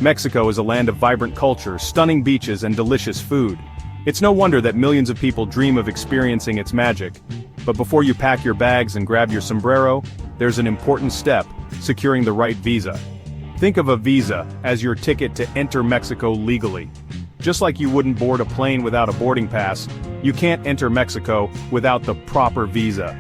Mexico is a land of vibrant culture, stunning beaches, and delicious food. It's no wonder that millions of people dream of experiencing its magic. But before you pack your bags and grab your sombrero, there's an important step: securing the right visa. Think of a visa as your ticket to enter Mexico legally. Just like you wouldn't board a plane without a boarding pass, you can't enter Mexico without the proper visa.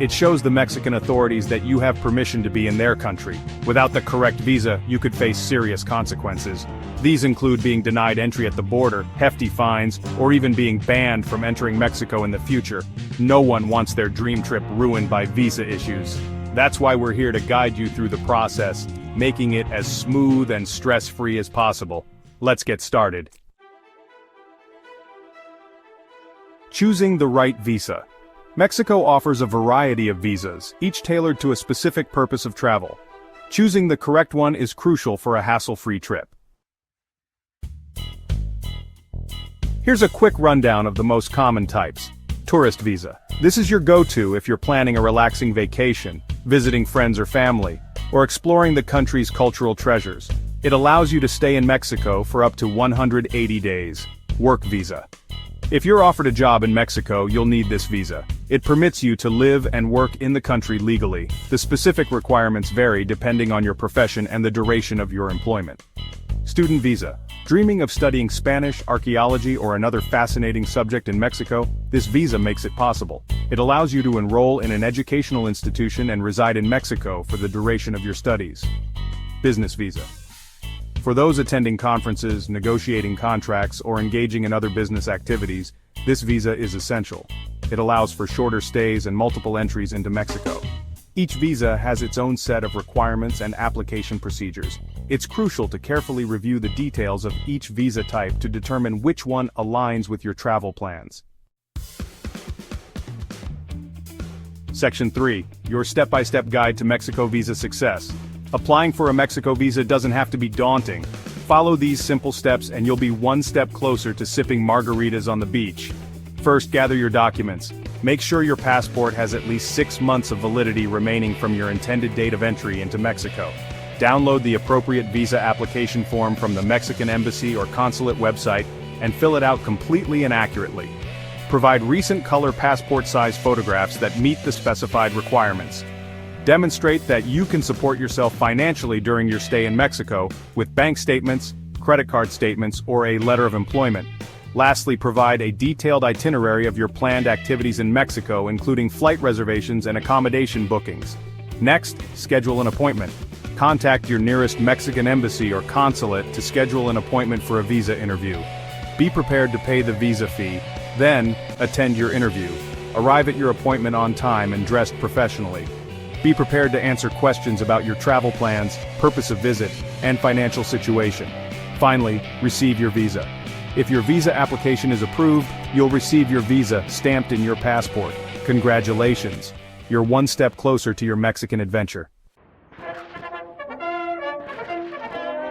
It shows the Mexican authorities that you have permission to be in their country. Without the correct visa, you could face serious consequences. These include being denied entry at the border, hefty fines, or even being banned from entering Mexico in the future. No one wants their dream trip ruined by visa issues. That's why we're here to guide you through the process, making it as smooth and stress-free as possible. Let's get started. Choosing the right visa. Mexico offers a variety of visas, each tailored to a specific purpose of travel. Choosing the correct one is crucial for a hassle-free trip. Here's a quick rundown of the most common types. Tourist visa. This is your go-to if you're planning a relaxing vacation, visiting friends or family, or exploring the country's cultural treasures. It allows you to stay in Mexico for up to 180 days. Work visa. If you're offered a job in Mexico, you'll need this visa. It permits you to live and work in the country legally. The specific requirements vary depending on your profession and the duration of your employment. Student visa. Dreaming of studying Spanish, archaeology, or another fascinating subject in Mexico? This visa makes it possible. It allows you to enroll in an educational institution and reside in Mexico for the duration of your studies. Business visa. For those attending conferences, negotiating contracts, or engaging in other business activities, this visa is essential. It allows for shorter stays and multiple entries into Mexico. Each visa has its own set of requirements and application procedures. It's crucial to carefully review the details of each visa type to determine which one aligns with your travel plans. Section 3. Your step-by-step guide to Mexico visa success. Applying for a Mexico visa doesn't have to be daunting. Follow these simple steps and you'll be one step closer to sipping margaritas on the beach. First, gather your documents. Make sure your passport has at least 6 months of validity remaining from your intended date of entry into Mexico. Download the appropriate visa application form from the Mexican embassy or consulate website and fill it out completely and accurately. Provide recent color passport-size photographs that meet the specified requirements. Demonstrate that you can support yourself financially during your stay in Mexico with bank statements, credit card statements, or a letter of employment. Lastly, provide a detailed itinerary of your planned activities in Mexico, including flight reservations and accommodation bookings. Next, schedule an appointment. Contact your nearest Mexican embassy or consulate to schedule an appointment for a visa interview. Be prepared to pay the visa fee, then attend your interview. Arrive at your appointment on time and dressed professionally. Be prepared to answer questions about your travel plans, purpose of visit, and financial situation. Finally, receive your visa. If your visa application is approved, you'll receive your visa stamped in your passport. Congratulations! You're one step closer to your Mexican adventure.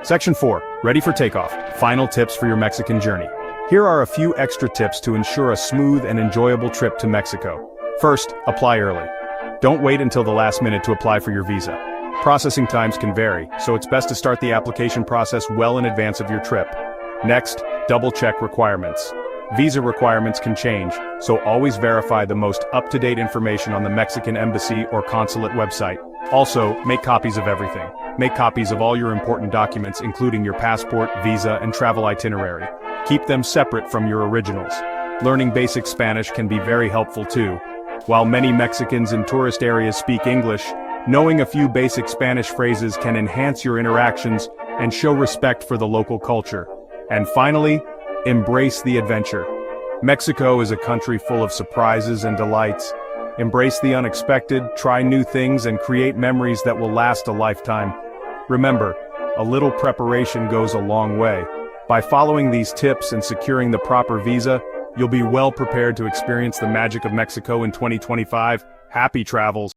Section 4. Ready for takeoff. Final tips for your Mexican journey. Here are a few extra tips to ensure a smooth and enjoyable trip to Mexico. First, apply early. Don't wait until the last minute to apply for your visa. Processing times can vary, so it's best to start the application process well in advance of your trip. Next, double-check requirements. Visa requirements can change, so always verify the most up-to-date information on the Mexican embassy or consulate website. Also, make copies of everything. Make copies of all your important documents, including your passport, visa, and travel itinerary. Keep them separate from your originals. Learning basic Spanish can be very helpful too. While many Mexicans in tourist areas speak English, knowing a few basic Spanish phrases can enhance your interactions and show respect for the local culture. And finally, embrace the adventure. Mexico is a country full of surprises and delights. Embrace the unexpected, try new things, and create memories that will last a lifetime. Remember, a little preparation goes a long way. By following these tips and securing the proper visa, you'll be well prepared to experience the magic of Mexico in 2025. Happy travels!